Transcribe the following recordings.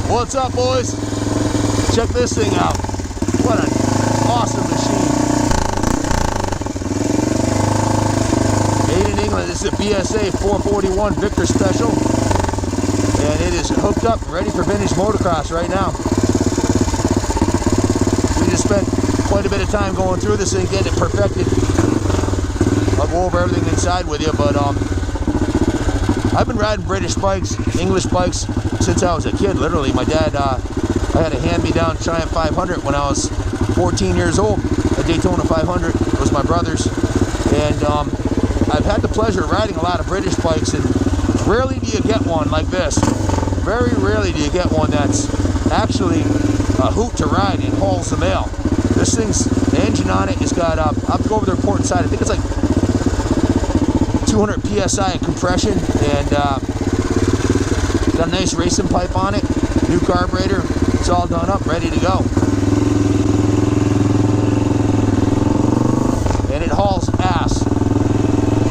What's up, boys? Check this thing out. What an awesome machine. Made in England. This is a BSA 441 Victor Special. And it is hooked up, ready for vintage motocross right now. We just spent quite a bit of time going through this thing, getting it perfected. I'll go over everything inside with you, but I've been riding British bikes, English bikes, since I was a kid, literally. My dad, I had a hand-me-down Triumph 500 when I was 14 years old. A Daytona 500, it was my brother's. And I've had the pleasure of riding a lot of British bikes, and rarely do you get one like this. Very rarely do you get one that's actually a hoot to ride and hauls the mail. This thing's, the engine on it has got, I'll go over the report inside, I think it's like 200 PSI in compression, and got a nice racing pipe on it, new carburetor, it's all done up, ready to go. And it hauls ass.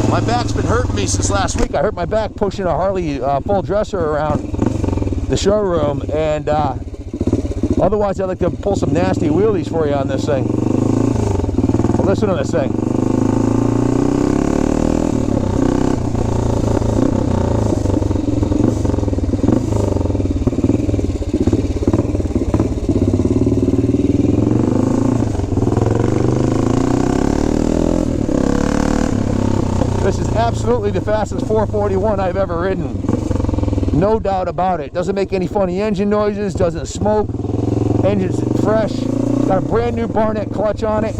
My back's been hurting me since last week. I hurt my back pushing a Harley full dresser around the showroom, and otherwise I'd like to pull some nasty wheelies for you on this thing. Well, listen to this thing. This is absolutely the fastest 441 I've ever ridden. No doubt about it. Doesn't make any funny engine noises, doesn't smoke. Engine's fresh. Got a brand new Barnett clutch on it.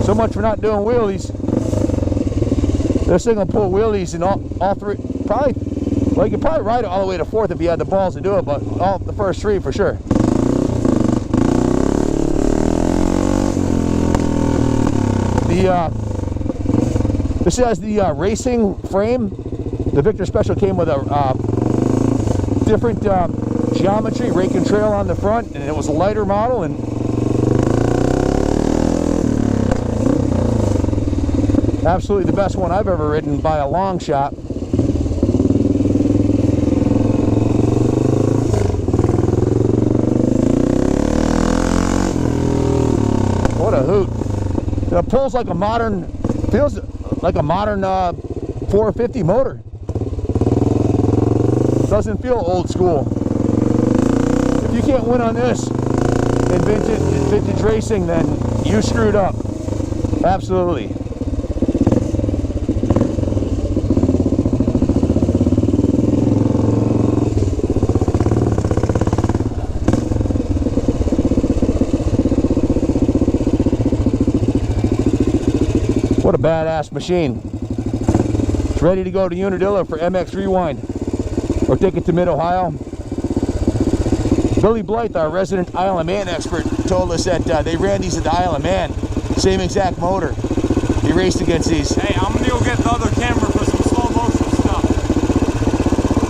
So much for not doing wheelies. This thing will pull wheelies in all three, probably, well, you could probably ride it all the way to 4th if you had the balls to do it, but all the first 3 for sure. This has the racing frame. The Victor Special came with a different geometry, rake and trail on the front, and it was a lighter model, and absolutely the best one I've ever ridden by a long shot. What a hoot. It pulls like a modern, feels like a modern 450 motor. Doesn't feel old school. If you can't win on this in vintage racing, then you screwed up. Absolutely. What a badass machine. It's ready to go to Unadilla for MX Rewind, or take it to Mid-Ohio. Billy Blythe, our resident Isle of Man expert, told us that they ran these at the Isle of Man. Same exact motor. He raced against these. Hey, I'm gonna go get the other camera for some slow motion stuff.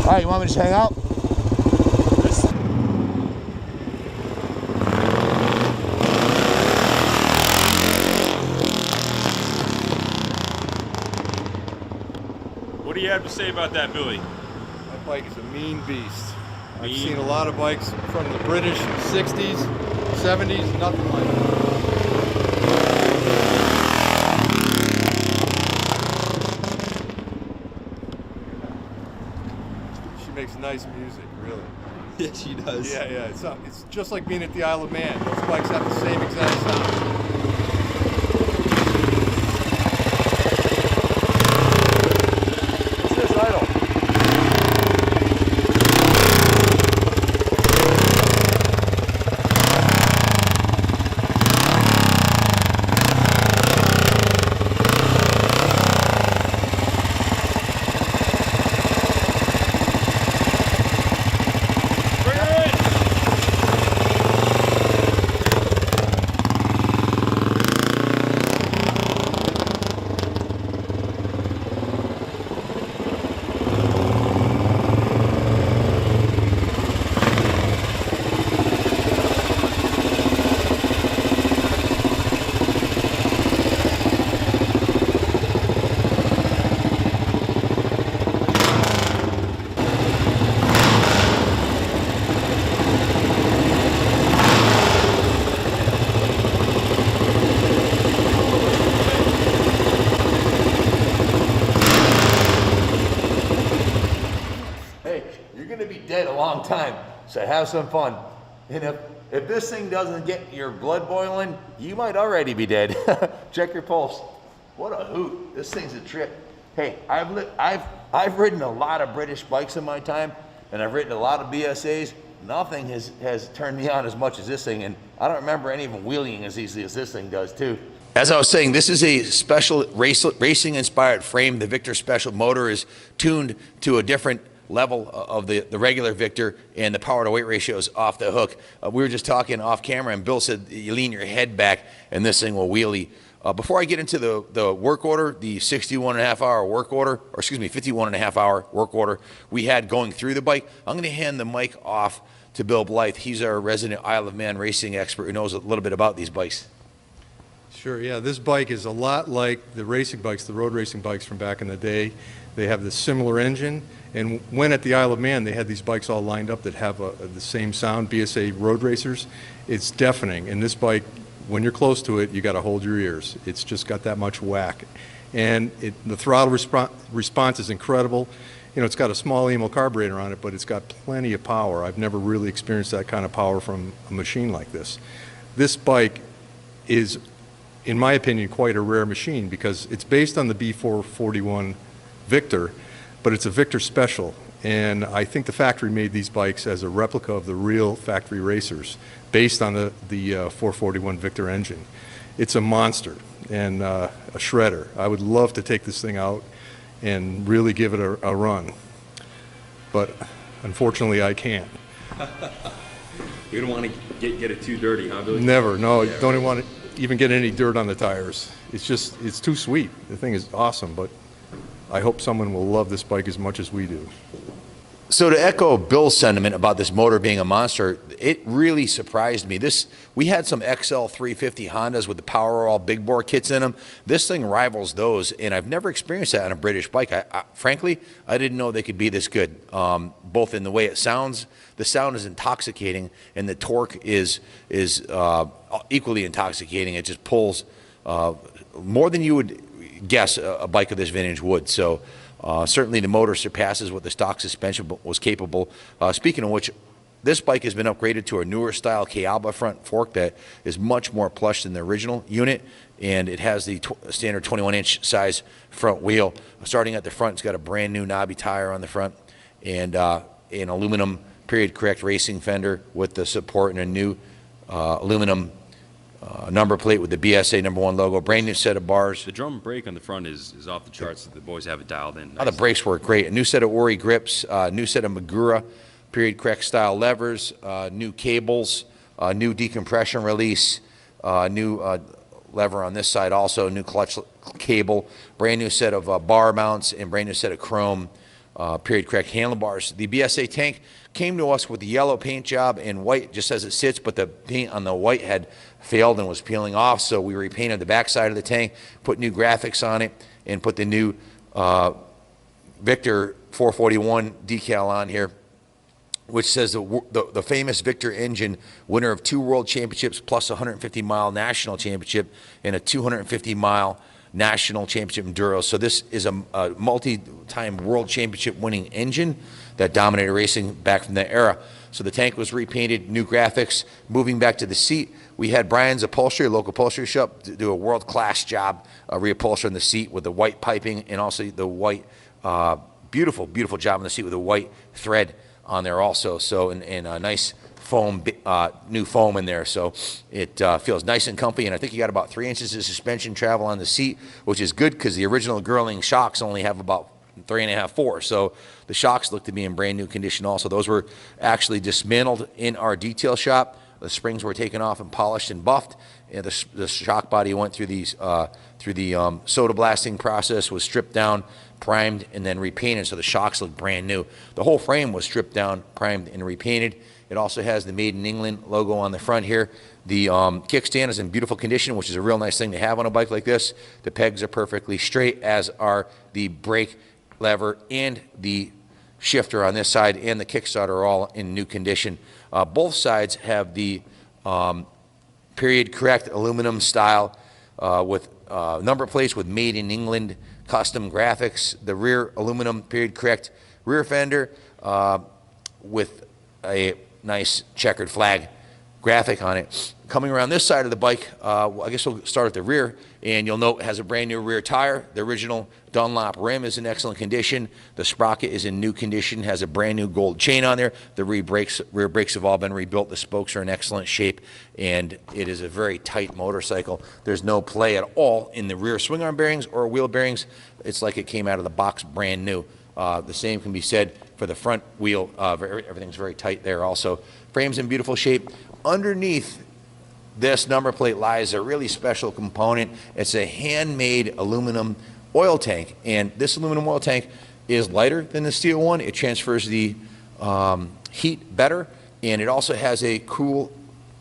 Alright, you want me to just hang out? What do you have to say about that, Billy? That bike is a mean beast. I've seen a lot of bikes from the British 60s, 70s, nothing like it. She makes nice music, really. Yeah, she does. Yeah, it's just like being at the Isle of Man. Those bikes have the same exact sound. dead a long time. So have some fun. And if this thing doesn't get your blood boiling, you might already be dead. Check your pulse. What a hoot. This thing's a trip. Hey, I've ridden a lot of British bikes in my time, and I've ridden a lot of BSAs. Nothing has turned me on as much as this thing, and I don't remember any of them wheeling as easily as this thing does too. As I was saying, this is a special racing-inspired frame. The Victor Special motor is tuned to a different level of the regular Victor, and the power to weight ratio is off the hook. We were just talking off camera, and Bill said you lean your head back and this thing will wheelie. Before I get into the work order, the 61.5-hour work order, or excuse me, 51.5-hour work order we had going through the bike, I'm going to hand the mic off to Bill Blythe. He's our resident Isle of Man racing expert who knows a little bit about these bikes. Sure, yeah, this bike is a lot like the racing bikes, the road racing bikes from back in the day. They have this similar engine, and when at the Isle of Man, they had these bikes all lined up that have the same sound, BSA road racers. It's deafening, and this bike, when you're close to it, you got to hold your ears. It's just got that much whack. And the throttle response is incredible. You know, it's got a small EMO carburetor on it, but it's got plenty of power. I've never really experienced that kind of power from a machine like this. This bike is, in my opinion, quite a rare machine because it's based on the B441 Victor, but it's a Victor Special. And I think the factory made these bikes as a replica of the real factory racers based on the 441 Victor engine. It's a monster and a shredder. I would love to take this thing out and really give it a run, but unfortunately I can't. You don't want to get it too dirty, huh, Billy? Never, no, yeah, don't even want to even get any dirt on the tires. It's too sweet. The thing is awesome, but I hope someone will love this bike as much as we do. So to echo Bill's sentiment about this motor being a monster, it really surprised me. We had some XL 350 Hondas with the Powerall big bore kits in them. This thing rivals those, and I've never experienced that on a British bike. Frankly, I didn't know they could be this good, both in the way it sounds. The sound is intoxicating, and the torque is equally intoxicating. It just pulls more than you would guess a bike of this vintage would. So certainly the motor surpasses what the stock suspension was capable. Speaking of which, this bike has been upgraded to a newer style K-Alba front fork that is much more plush than the original unit, and it has the standard 21-inch size front wheel. Starting at the front, it's got a brand new knobby tire on the front and an aluminum period correct racing fender with the support and a new aluminum number plate with the BSA #1 logo, brand new set of bars. The drum brake on the front is off the charts. The boys have it dialed in. Oh, the brakes work great. A new set of Ori grips, new set of Magura period correct style levers, new cables, new decompression release, new lever on this side also, new clutch cable, brand new set of bar mounts, and brand new set of chrome period correct handlebars. The BSA tank came to us with the yellow paint job and white just as it sits, but the paint on the white had failed and was peeling off, so we repainted the back side of the tank, put new graphics on it, and put the new Victor 441 decal on here, which says the famous Victor engine, winner of 2 world championships plus a 150-mile national championship and a 250-mile national championship enduro. So this is a multi-time world championship winning engine that dominated racing back from that era. So the tank was repainted, new graphics. Moving back to the seat, we had Brian's Upholstery, a local upholstery shop, do a world-class job reupholstering the seat with the white piping and also the white, beautiful, beautiful job on the seat with the white thread on there also. So and a nice foam, new foam in there, so it feels nice and comfy. And I think you got about 3 inches of suspension travel on the seat, which is good because the original Girling shocks only have about 3.5, 4. So the shocks look to be in brand new condition also. Those were actually dismantled in our detail shop. The springs were taken off and polished and buffed. And the shock body went through the soda blasting process, was stripped down, primed, and then repainted, so the shocks look brand new. The whole frame was stripped down, primed, and repainted. It also has the Made in England logo on the front here. The kickstand is in beautiful condition, which is a real nice thing to have on a bike like this. The pegs are perfectly straight, as are the brake lever and the shifter on this side, and the kickstarter are all in new condition. Both sides have the period correct aluminum style with number plates with Made in England custom graphics. The rear aluminum period correct rear fender with a nice checkered flag graphic on it. Coming around this side of the bike, I guess we'll start at the rear, and you'll note it has a brand new rear tire. The original Dunlop rim is in excellent condition. The sprocket is in new condition, has a brand new gold chain on there. The rear brakes have all been rebuilt. The spokes are in excellent shape, and it is a very tight motorcycle. There's no play at all in the rear swing arm bearings or wheel bearings. It's like it came out of the box brand new. The same can be said for the front wheel. Everything's very tight there also. Frame's in beautiful shape. Underneath this number plate lies a really special component. It's a handmade aluminum oil tank, and this aluminum oil tank is lighter than the steel one. It transfers the heat better, and it also has a cool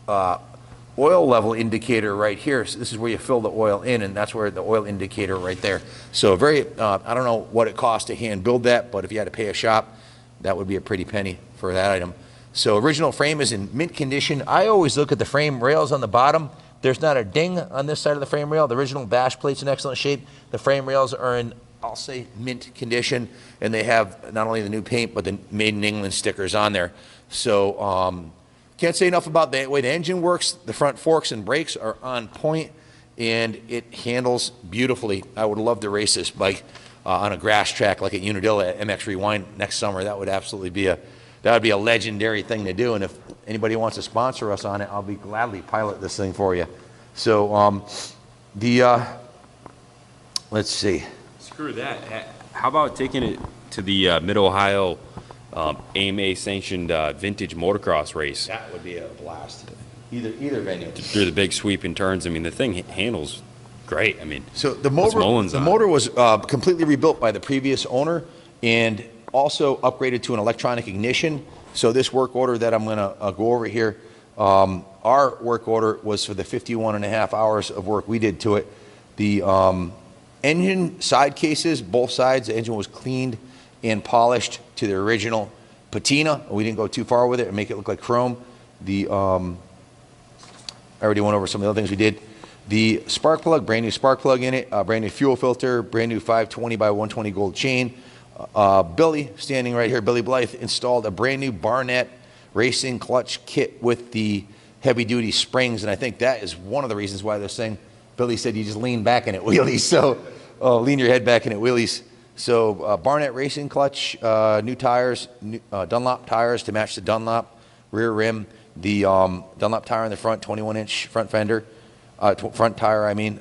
oil level indicator right here. So this is where you fill the oil in, and that's where the oil indicator right there. So very, I don't know what it costs to hand build that, but if you had to pay a shop, that would be a pretty penny for that item. So original frame is in mint condition. I always look at the frame rails on the bottom. There's not a ding on this side of the frame rail. The original dash plate's in excellent shape. The frame rails are in, I'll say, mint condition, and they have not only the new paint, but the Made in England stickers on there. So can't say enough about the way the engine works. The front forks and brakes are on point, and it handles beautifully. I would love to race this bike on a grass track like at Unadilla at MX Rewind next summer. That would absolutely be a legendary thing to do, and if anybody wants to sponsor us on it, I'll be gladly pilot this thing for you. So let's see. Screw that. How about taking it to the Mid-Ohio AMA sanctioned vintage motocross race? That would be a blast. Either venue. Through the big sweeping turns. I mean, the thing handles great. I mean, so the motor was completely rebuilt by the previous owner, and also upgraded to an electronic ignition. So this work order that I'm going to go over here, our work order was for the 51.5 hours of work we did to it. The engine side cases, both sides, the engine was cleaned and polished to the original patina. We didn't go too far with it and make it look like chrome. I already went over some of the other things we did. The spark plug, brand new spark plug in it, brand new fuel filter, brand new 520 by 120 gold chain. Billy, standing right here, Billy Blythe, installed a brand new Barnett racing clutch kit with the heavy duty springs, and I think that is one of the reasons why this thing, Billy said you just lean back in it wheelies, so lean your head back in it wheelies. So Barnett racing clutch, new tires, Dunlop tires to match the Dunlop rear rim, the Dunlop tire in the front, 21-inch front fender, front tire I mean,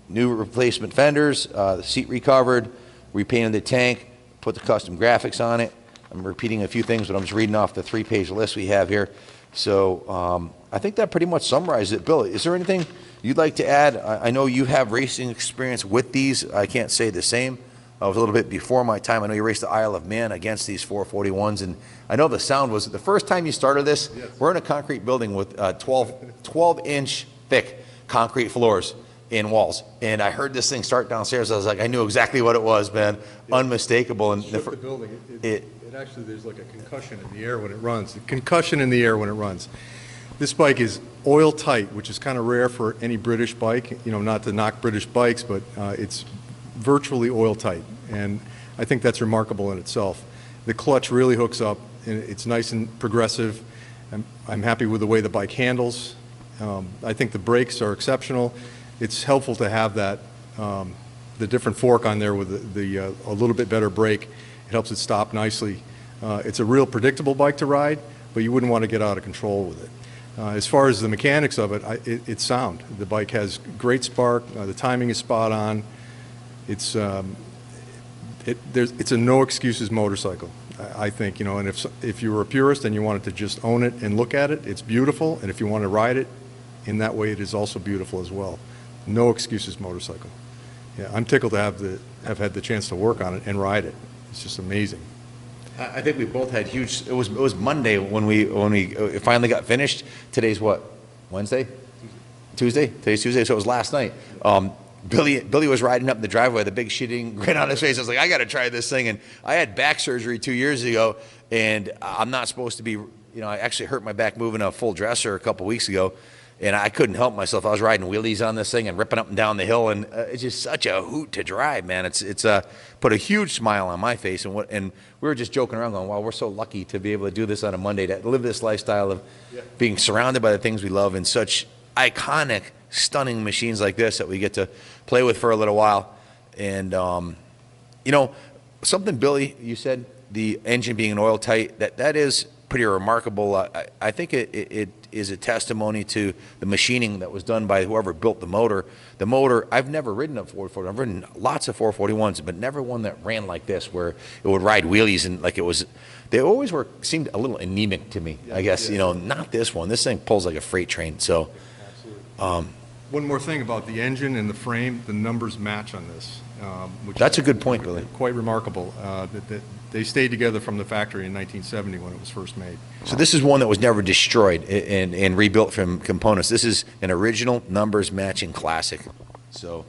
new replacement fenders, the seat recovered, repainted the tank, put the custom graphics on it. I'm repeating a few things, but I'm just reading off the 3-page list we have here. So I think that pretty much summarizes it. Bill, is there anything you'd like to add? I know you have racing experience with these. I can't say the same. I was a little bit before my time. I know you raced the Isle of Man against these 441s, and I know the sound was, the first time you started this, yes. We're in a concrete building with 12-inch thick concrete floors in walls, and I heard this thing start downstairs. I was like, I knew exactly what it was, man. Yeah. Unmistakable. And the building. It actually, there's like a concussion in the air when it runs. A concussion in the air when it runs. This bike is oil tight, which is kind of rare for any British bike. You know, not to knock British bikes, but it's virtually oil tight, and I think that's remarkable in itself. The clutch really hooks up, and it's nice and progressive. I'm happy with the way the bike handles. I think the brakes are exceptional. It's helpful to have that, the different fork on there with a little bit better brake. It helps it stop nicely. It's a real predictable bike to ride, but you wouldn't want to get out of control with it. As far as the mechanics of it, it's sound. The bike has great spark. The timing is spot on. It's a no excuses motorcycle, I think. You know, and if you were a purist and you wanted to just own it and look at it, it's beautiful. And if you want to ride it in that way, it is also beautiful as well. No excuses motorcycle. Yeah, I'm tickled to have had the chance to work on it and ride it. It's just amazing. I think we both had huge. It was Monday when we finally got finished. Today's what? Wednesday? Tuesday. Today's Tuesday. So it was last night. Billy was riding up the driveway with a big shitting grin on his face. I was like, I got to try this thing. And I had back surgery 2 years ago, and I'm not supposed to be. You know, I actually hurt my back moving a full dresser a couple weeks ago. and I couldn't help myself. I was riding wheelies on this thing and ripping up and down the hill, and it's just such a hoot to drive, man. It's put a huge smile on my face, and we were just joking around, going, "Wow, we're so lucky to be able to do this on a Monday, to live this lifestyle of being surrounded by the things we love and such iconic, stunning machines like this that we get to play with for a little while." And you know, something, Billy, you said, the engine being an oil tight, that is pretty remarkable. I think it is a testimony to the machining that was done by whoever built the motor. The motor, I've never ridden a 440. I've ridden lots of 441s, but never one that ran like this, where it would ride wheelies and like it was. They always seemed a little anemic to me. I guess you know, not this one. This thing pulls like a freight train. So, One more thing about the engine and the frame, the numbers match on this. Which that's is a good point, Billy. Quite remarkable. That they stayed together from the factory in 1970 when it was first made. So this is one that was never destroyed and rebuilt from components. This is an original numbers matching classic. So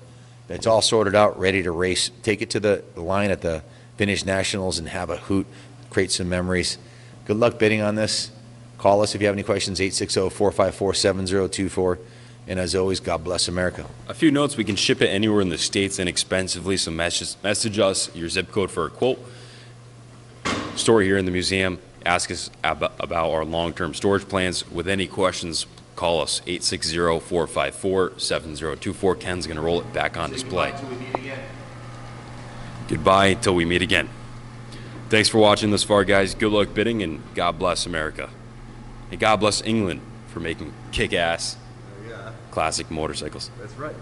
it's all sorted out, ready to race. Take it to the line at the Vintage Nationals and have a hoot, create some memories. Good luck bidding on this. Call us if you have any questions, 860-454-7024. And as always, God bless America. A few notes: we can ship it anywhere in the States inexpensively, so message us your zip code for a quote. Store here in the museum. Ask us about our long-term storage plans. With any questions, call us, 860-454-7024. Ken's going to roll it back on display. Goodbye until we meet again. Thanks for watching this far, guys. Good luck bidding, and God bless America. And God bless England for making kick-ass classic motorcycles. That's right.